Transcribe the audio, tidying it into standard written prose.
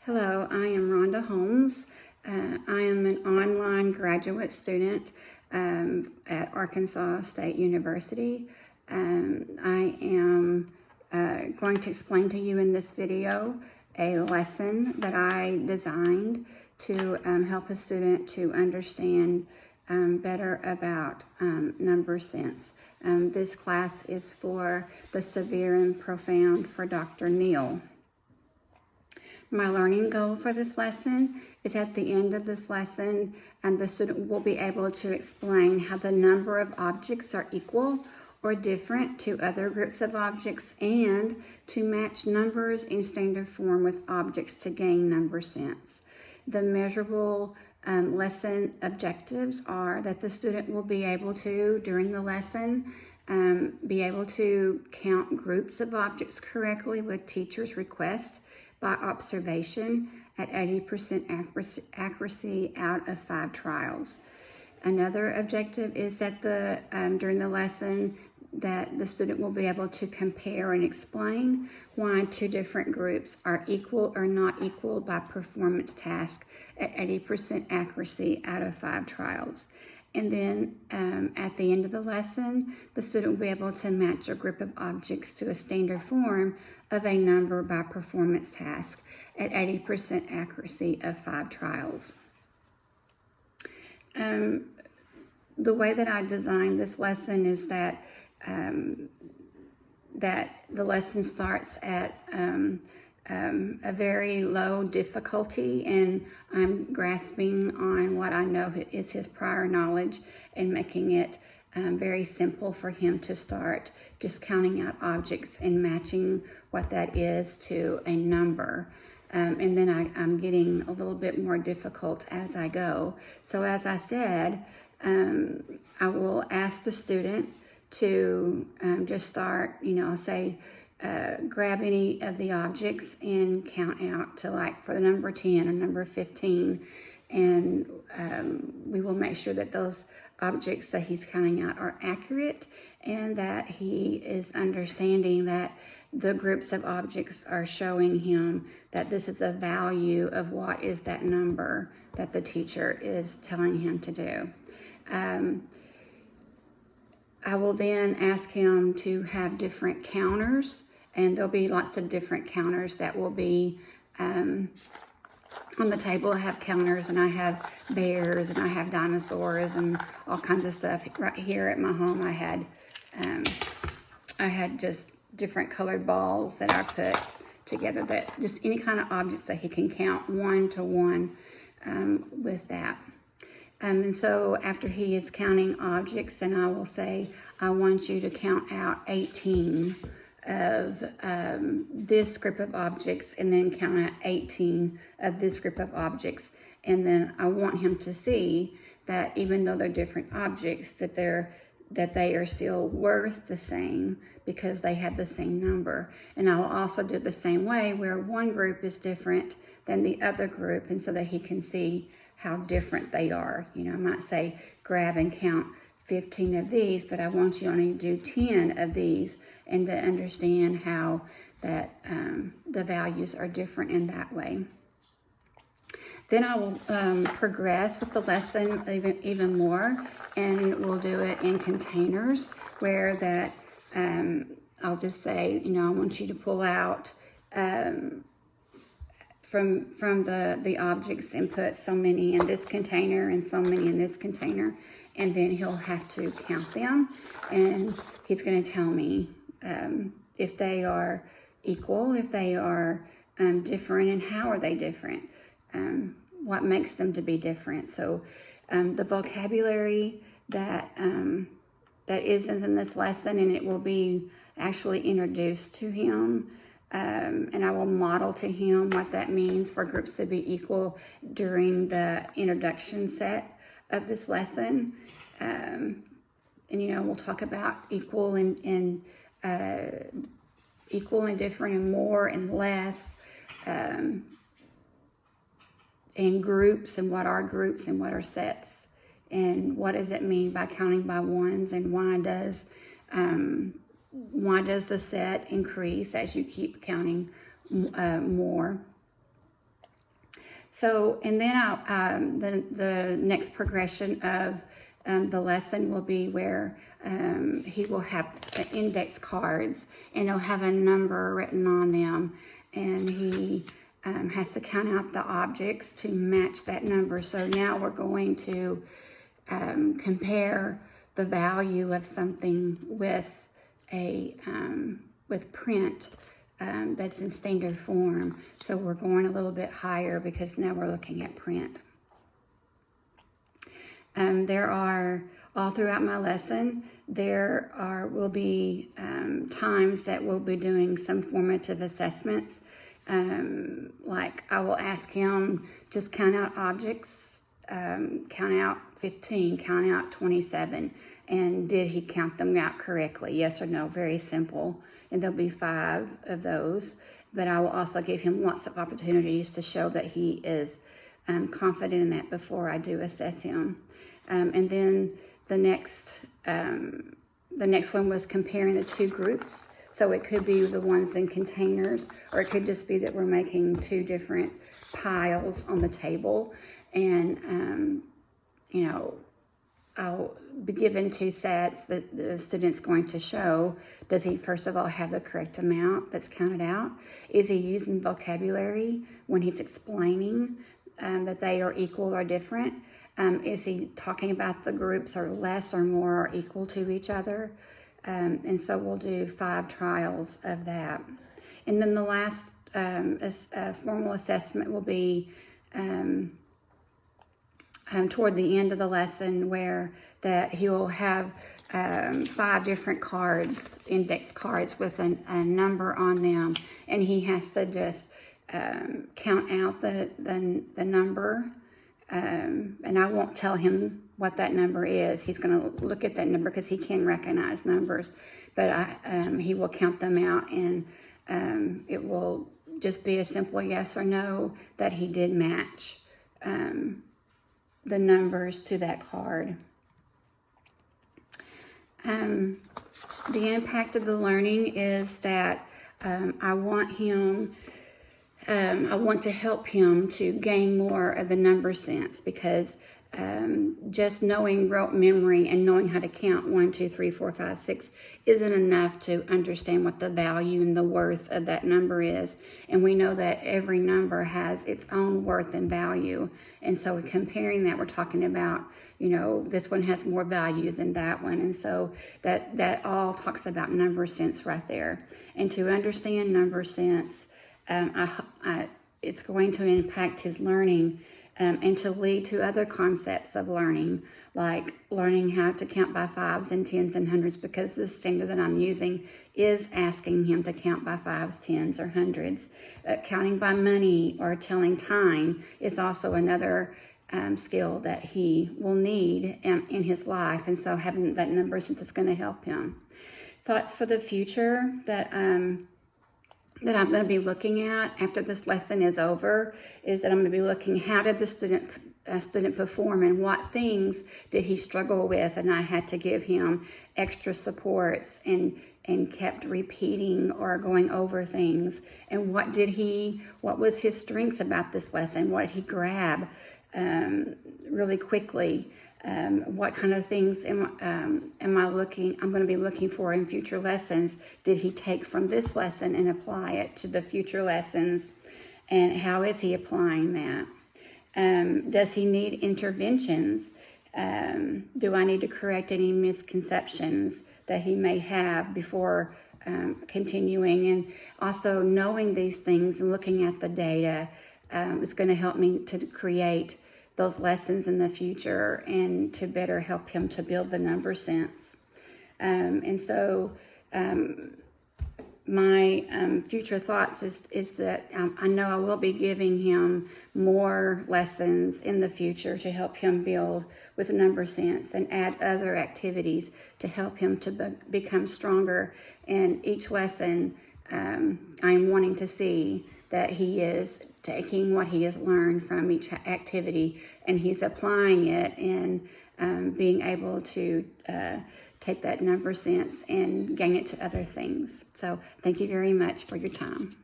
Hello, I am Rhonda Holmes. I am an online graduate student at Arkansas State University. I am going to explain to you in this video a lesson that I designed to help a student to understand better about number sense. This class is for the severe and profound for Dr. Neal. My learning goal for this lesson is at the end of this lesson, the student will be able to explain how the number of objects are equal or different to other groups of objects and to match numbers in standard form with objects to gain number sense. The measurable lesson objectives are that the student will be able to, during the lesson, be able to count groups of objects correctly with teacher's requests by observation at 80% accuracy out of 5 trials. Another objective is that during the lesson that the student will be able to compare and explain why 2 different groups are equal or not equal by performance task at 80% accuracy out of 5 trials. And then at the end of the lesson, the student will be able to match a group of objects to a standard form of a number by performance task at 80% accuracy of 5 trials. The way that I designed this lesson is that the lesson starts at a very low difficulty, and I'm grasping on what I know is his prior knowledge and making it very simple for him to start just counting out objects and matching what that is to a number. And then I'm getting a little bit more difficult as I go. So as I said, I will ask the student to just start, I'll say, grab any of the objects and count out to, like, for the number 10 or number 15, and we will make sure that those objects that he's counting out are accurate and that he is understanding that the groups of objects are showing him that this is a value of what is that number that the teacher is telling him to do. I will then ask him to have different counters, and there'll be lots of different counters that will be on the table. I have counters, and I have bears, and I have dinosaurs, and all kinds of stuff. Right here at my home, I had just different colored balls that I put together, that just any kind of objects that he can count 1 to 1 with that. And so after he is counting objects, and I will say, I want you to count out 18 of this group of objects, and then count out 18 of this group of objects. And then I want him to see that even though they're different objects, that they are still worth the same because they have the same number. And I will also do it the same way, where one group is different than the other group, and so that he can see how different they are. I might say, grab and count 15 of these, but I want you only to do 10 of these, and to understand how that the values are different in that way. Then I will progress with the lesson even more, and we'll do it in containers, where that I'll just say, I want you to pull out from the objects and put so many in this container and so many in this container, and then he'll have to count them, and he's going to tell me if they are equal, if they are different, and how are they different, what makes them to be different. So the vocabulary that isn't in this lesson, and it will be actually introduced to him, and I will model to him what that means for groups to be equal during the introduction set of this lesson. And we'll talk about equal and different, and more and less, and groups, and what are groups and what are sets, and what does it mean by counting by ones, and why does the set increase as you keep counting more. So, and then the next progression of the lesson will be where he will have index cards, and he'll have a number written on them, and he has to count out the objects to match that number. So now we're going to compare the value of something with a with print that's in standard form. So we're going a little bit higher because now we're looking at print. There are, all throughout my lesson, will be times that we'll be doing some formative assessments. Like I will ask him, just count out objects, count out 15, count out 27, and did he count them out correctly? Yes or no, very simple. And there'll be 5 of those, but I will also give him lots of opportunities to show that he is confident in that before I do assess him. And then the next one was comparing the 2 groups. So it could be the ones in containers, or it could just be that we're making 2 different piles on the table. And, you know, I'll be given 2 sets that the student's going to show. Does he, first of all, have the correct amount that's counted out? Is he using vocabulary when he's explaining that they are equal or different? Is he talking about the groups are less or more or equal to each other? And so we'll do 5 trials of that. And then the last formal assessment will be toward the end of the lesson, where that he will have 5 different cards, index cards with a number on them, and he has to just count out the number. And I won't tell him what that number is. He's going to look at that number because he can recognize numbers, but he will count them out, and it will just be a simple yes or no that he did match the numbers to that card. The impact of the learning is that I want to help him to gain more of the number sense, because just knowing rote memory and knowing how to count 1, 2, 3, 4, 5, 6 isn't enough to understand what the value and the worth of that number is. And we know that every number has its own worth and value. And so comparing that, we're talking about, you know, this one has more value than that one. And so that all talks about number sense right there. And to understand number sense, it's going to impact his learning and to lead to other concepts of learning, like learning how to count by 5s and 10s and 100s, because the standard that I'm using is asking him to count by 5s, 10s, or 100s. Counting by money or telling time is also another skill that he will need in his life, and so having that number sense is going to help him. Thoughts for the future that I'm going to be looking at after this lesson is over is that I'm going to be looking, how did the student perform, and what things did he struggle with, and I had to give him extra supports and kept repeating or going over things. And what was his strengths about this lesson? What did he grab really quickly? What kind of things I'm going to be looking for in future lessons did he take from this lesson and apply it to the future lessons? And how is he applying that? Does he need interventions? Do I need to correct any misconceptions that he may have before continuing? And also knowing these things and looking at the data is going to help me to create those lessons in the future and to better help him to build the number sense. And so my future thoughts is that I know I will be giving him more lessons in the future to help him build with number sense, and add other activities to help him to become stronger. And each lesson, I'm wanting to see that he is taking what he has learned from each activity and he's applying it, and being able to take that number sense and gain it to other things. So thank you very much for your time.